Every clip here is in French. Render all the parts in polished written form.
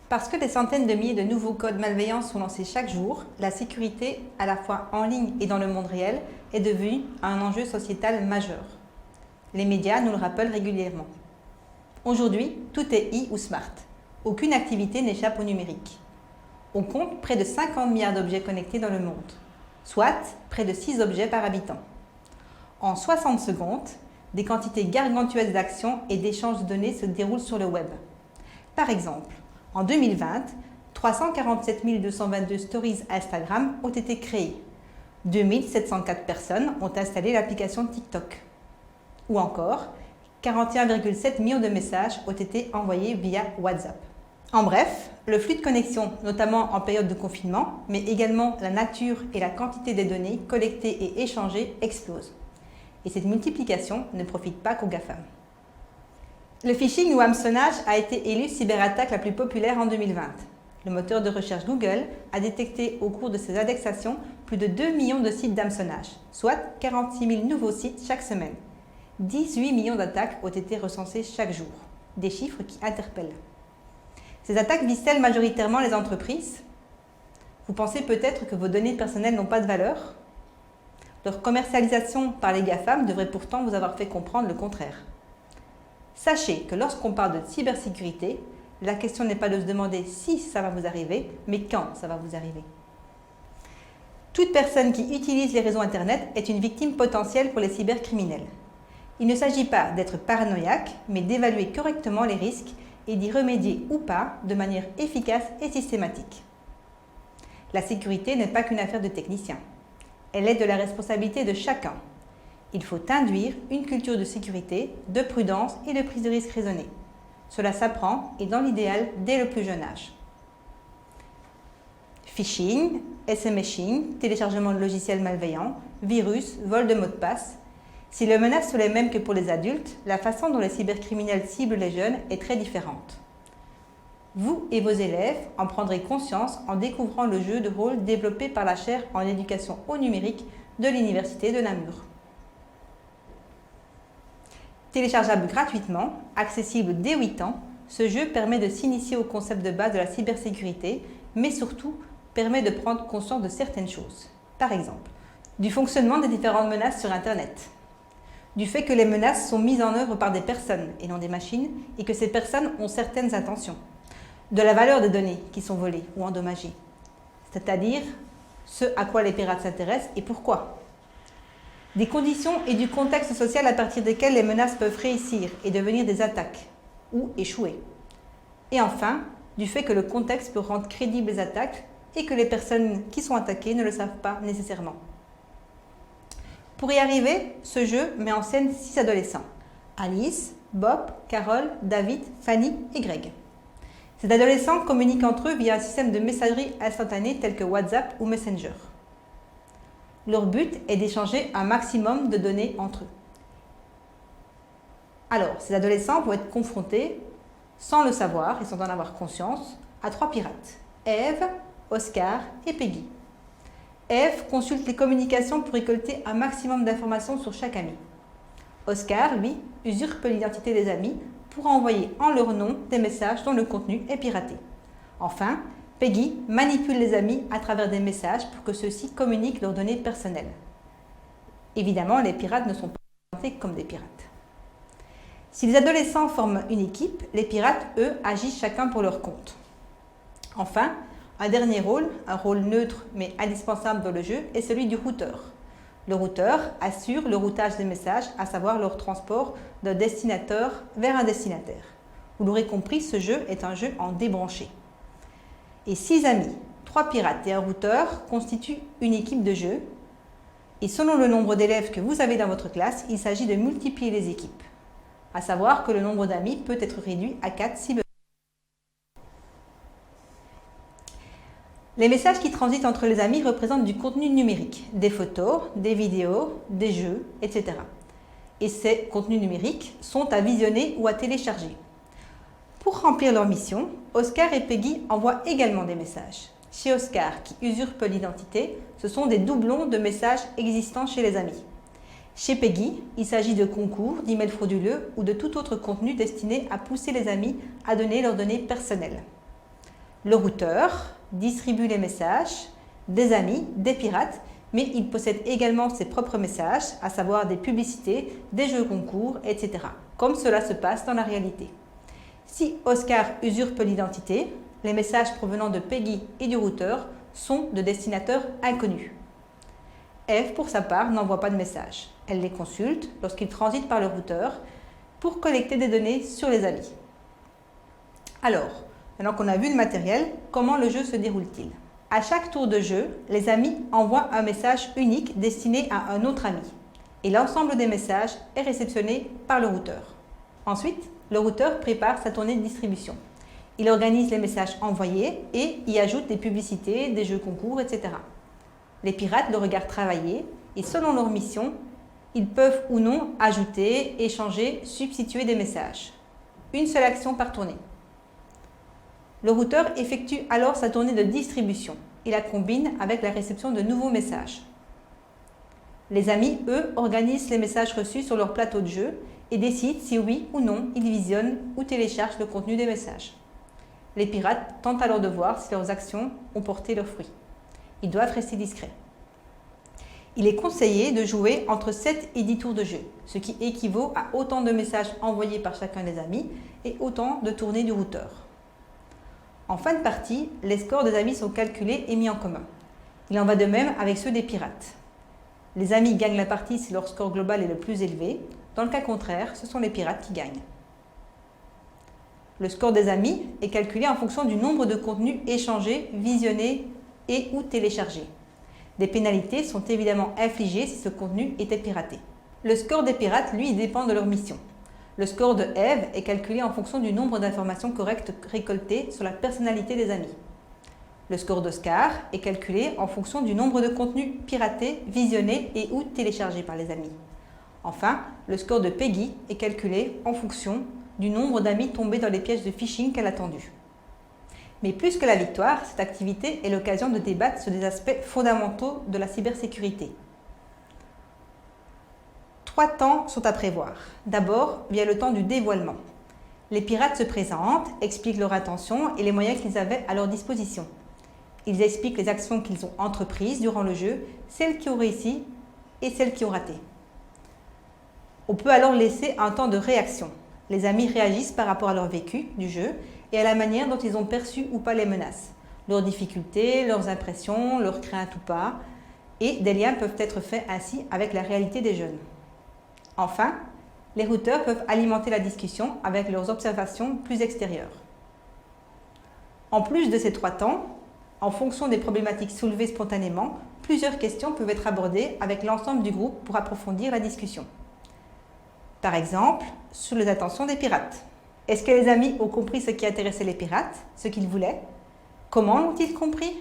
Parce que des centaines de milliers de nouveaux codes malveillants sont lancés chaque jour, la sécurité, à la fois en ligne et dans le monde réel, est devenue un enjeu sociétal majeur. Les médias nous le rappellent régulièrement. Aujourd'hui, tout est e ou smart. Aucune activité n'échappe au numérique. On compte près de 50 milliards d'objets connectés dans le monde, soit près de 6 objets par habitant. En 60 secondes, des quantités gargantuesques d'actions et d'échanges de données se déroulent sur le web. Par exemple, en 2020, 347 222 stories Instagram ont été créées. 2704 personnes ont installé l'application TikTok. Ou encore, 41,7 millions de messages ont été envoyés via WhatsApp. En bref, le flux de connexion, notamment en période de confinement, mais également la nature et la quantité des données collectées et échangées explosent. Et cette multiplication ne profite pas qu'aux GAFAM. Le phishing ou hameçonnage a été élu cyberattaque la plus populaire en 2020. Le moteur de recherche Google a détecté au cours de ses indexations plus de 2 millions de sites d'hameçonnage, soit 46 000 nouveaux sites chaque semaine. 18 millions d'attaques ont été recensées chaque jour, des chiffres qui interpellent. Ces attaques visent-elles majoritairement les entreprises? Vous pensez peut-être que vos données personnelles n'ont pas de valeur? Leur commercialisation par les GAFAM devrait pourtant vous avoir fait comprendre le contraire. Sachez que lorsqu'on parle de cybersécurité, la question n'est pas de se demander si ça va vous arriver, mais quand ça va vous arriver. Toute personne qui utilise les réseaux Internet est une victime potentielle pour les cybercriminels. Il ne s'agit pas d'être paranoïaque, mais d'évaluer correctement les risques et d'y remédier ou pas de manière efficace et systématique. La sécurité n'est pas qu'une affaire de techniciens. Elle est de la responsabilité de chacun. Il faut induire une culture de sécurité, de prudence et de prise de risque raisonnée. Cela s'apprend et dans l'idéal dès le plus jeune âge. Phishing, SMShing, téléchargement de logiciels malveillants, virus, vol de mots de passe. Si les menaces sont les mêmes que pour les adultes, la façon dont les cybercriminels ciblent les jeunes est très différente. Vous et vos élèves en prendrez conscience en découvrant le jeu de rôle développé par la chaire en éducation au numérique de l'Université de Namur. Téléchargeable gratuitement, accessible dès 8 ans, ce jeu permet de s'initier au concept de base de la cybersécurité, mais surtout permet de prendre conscience de certaines choses. Par exemple, du fonctionnement des différentes menaces sur Internet, du fait que les menaces sont mises en œuvre par des personnes et non des machines, et que ces personnes ont certaines intentions, de la valeur des données qui sont volées ou endommagées, c'est-à-dire ce à quoi les pirates s'intéressent et pourquoi. Des conditions et du contexte social à partir desquels les menaces peuvent réussir et devenir des attaques, ou échouer. Et enfin, du fait que le contexte peut rendre crédibles les attaques et que les personnes qui sont attaquées ne le savent pas nécessairement. Pour y arriver, ce jeu met en scène 6 adolescents, Alice, Bob, Carole, David, Fanny et Greg. Ces adolescents communiquent entre eux via un système de messagerie instantanée tel que WhatsApp ou Messenger. Leur but est d'échanger un maximum de données entre eux. Alors, ces adolescents vont être confrontés, sans le savoir et sans en avoir conscience, à 3 pirates, Eve, Oscar et Peggy. Eve consulte les communications pour récolter un maximum d'informations sur chaque ami. Oscar, lui, usurpe l'identité des amis pour envoyer en leur nom des messages dont le contenu est piraté. Enfin, Peggy manipule les amis à travers des messages pour que ceux-ci communiquent leurs données personnelles. Évidemment, les pirates ne sont pas présentés comme des pirates. Si les adolescents forment une équipe, les pirates, eux, agissent chacun pour leur compte. Enfin, un dernier rôle, un rôle neutre mais indispensable dans le jeu, est celui du routeur. Le routeur assure le routage des messages, à savoir leur transport d'un destinateur vers un destinataire. Vous l'aurez compris, ce jeu est un jeu en débranché. Et 6 amis, 3 pirates et un routeur constituent une équipe de jeu. Et selon le nombre d'élèves que vous avez dans votre classe, il s'agit de multiplier les équipes. À savoir que le nombre d'amis peut être réduit à 4 si besoin. Les messages qui transitent entre les amis représentent du contenu numérique, des photos, des vidéos, des jeux, etc. Et ces contenus numériques sont à visionner ou à télécharger. Pour remplir leur mission, Oscar et Peggy envoient également des messages. Chez Oscar, qui usurpe l'identité, ce sont des doublons de messages existants chez les amis. Chez Peggy, il s'agit de concours, d'emails frauduleux ou de tout autre contenu destiné à pousser les amis à donner leurs données personnelles. Le routeur distribue les messages des amis, des pirates, mais il possède également ses propres messages, à savoir des publicités, des jeux concours, etc. Comme cela se passe dans la réalité. Si Oscar usurpe l'identité, les messages provenant de Peggy et du routeur sont de destinataires inconnus. Eve, pour sa part, n'envoie pas de messages. Elle les consulte lorsqu'ils transitent par le routeur pour collecter des données sur les amis. Alors, maintenant qu'on a vu le matériel, comment le jeu se déroule-t-il? À chaque tour de jeu, les amis envoient un message unique destiné à un autre ami. Et l'ensemble des messages est réceptionné par le routeur. Ensuite, le routeur prépare sa tournée de distribution. Il organise les messages envoyés et y ajoute des publicités, des jeux concours, etc. Les pirates le regardent travailler et selon leur mission, ils peuvent ou non ajouter, échanger, substituer des messages. Une seule action par tournée. Le routeur effectue alors sa tournée de distribution. Il la combine avec la réception de nouveaux messages. Les amis, eux, organisent les messages reçus sur leur plateau de jeu et décident si oui ou non ils visionnent ou téléchargent le contenu des messages. Les pirates tentent alors de voir si leurs actions ont porté leurs fruits. Ils doivent rester discrets. Il est conseillé de jouer entre 7 et 10 tours de jeu, ce qui équivaut à autant de messages envoyés par chacun des amis et autant de tournées du routeur. En fin de partie, les scores des amis sont calculés et mis en commun. Il en va de même avec ceux des pirates. Les amis gagnent la partie si leur score global est le plus élevé. Dans le cas contraire, ce sont les pirates qui gagnent. Le score des amis est calculé en fonction du nombre de contenus échangés, visionnés et ou téléchargés. Des pénalités sont évidemment infligées si ce contenu était piraté. Le score des pirates, lui, dépend de leur mission. Le score de Eve est calculé en fonction du nombre d'informations correctes récoltées sur la personnalité des amis. Le score d'Oscar est calculé en fonction du nombre de contenus piratés, visionnés et ou téléchargés par les amis. Enfin, le score de Peggy est calculé en fonction du nombre d'amis tombés dans les pièges de phishing qu'elle a tendus. Mais plus que la victoire, cette activité est l'occasion de débattre sur des aspects fondamentaux de la cybersécurité. 3 temps sont à prévoir. D'abord, via le temps du dévoilement. Les pirates se présentent, expliquent leur intention et les moyens qu'ils avaient à leur disposition. Ils expliquent les actions qu'ils ont entreprises durant le jeu, celles qui ont réussi et celles qui ont raté. On peut alors laisser un temps de réaction. Les amis réagissent par rapport à leur vécu du jeu et à la manière dont ils ont perçu ou pas les menaces, leurs difficultés, leurs impressions, leurs craintes ou pas, et des liens peuvent être faits ainsi avec la réalité des jeunes. Enfin, les routeurs peuvent alimenter la discussion avec leurs observations plus extérieures. En plus de ces 3 temps, en fonction des problématiques soulevées spontanément, plusieurs questions peuvent être abordées avec l'ensemble du groupe pour approfondir la discussion. Par exemple, sur les intentions des pirates. Est-ce que les amis ont compris ce qui intéressait les pirates, ce qu'ils voulaient? Comment l'ont-ils compris?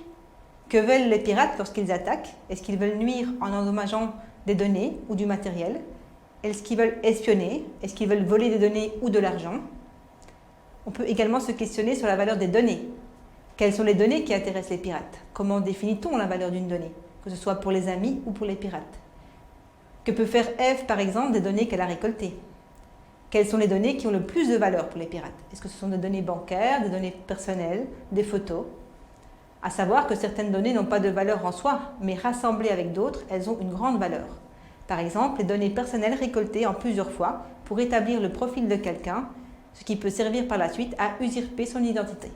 Que veulent les pirates lorsqu'ils attaquent? Est-ce qu'ils veulent nuire en endommageant des données ou du matériel? Est-ce qu'ils veulent espionner? Est-ce qu'ils veulent voler des données ou de l'argent? On peut également se questionner sur la valeur des données. Quelles sont les données qui intéressent les pirates? Comment définit-on la valeur d'une donnée, que ce soit pour les amis ou pour les pirates? Que peut faire Eve, par exemple, des données qu'elle a récoltées? Quelles sont les données qui ont le plus de valeur pour les pirates? Est-ce que ce sont des données bancaires, des données personnelles, des photos? À savoir que certaines données n'ont pas de valeur en soi, mais rassemblées avec d'autres, elles ont une grande valeur. Par exemple, les données personnelles récoltées en plusieurs fois pour établir le profil de quelqu'un, ce qui peut servir par la suite à usurper son identité.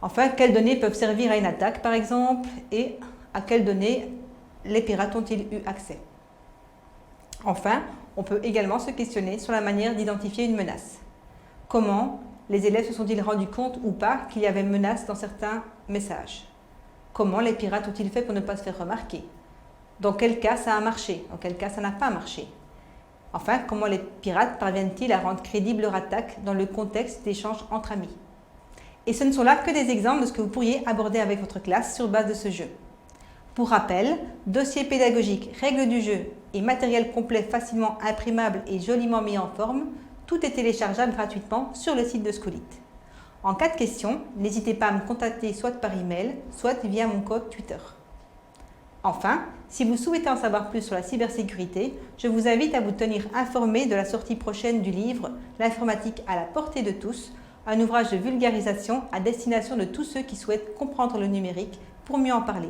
Enfin, quelles données peuvent servir à une attaque, par exemple, et à quelles données les pirates ont-ils eu accès? Enfin, on peut également se questionner sur la manière d'identifier une menace. Comment les élèves se sont-ils rendus compte ou pas qu'il y avait menace dans certains messages? Comment les pirates ont-ils fait pour ne pas se faire remarquer? Dans quel cas ça a marché? Dans quel cas ça n'a pas marché? Enfin, comment les pirates parviennent-ils à rendre crédible leur attaque dans le contexte d'échanges entre amis? Et ce ne sont là que des exemples de ce que vous pourriez aborder avec votre classe sur base de ce jeu. Pour rappel, dossier pédagogique, règles du jeu et matériel complet facilement imprimable et joliment mis en forme, tout est téléchargeable gratuitement sur le site de Schoolite. En cas de question, n'hésitez pas à me contacter soit par email, soit via mon code Twitter. Enfin, si vous souhaitez en savoir plus sur la cybersécurité, je vous invite à vous tenir informé de la sortie prochaine du livre « L'informatique à la portée de tous », un ouvrage de vulgarisation à destination de tous ceux qui souhaitent comprendre le numérique pour mieux en parler.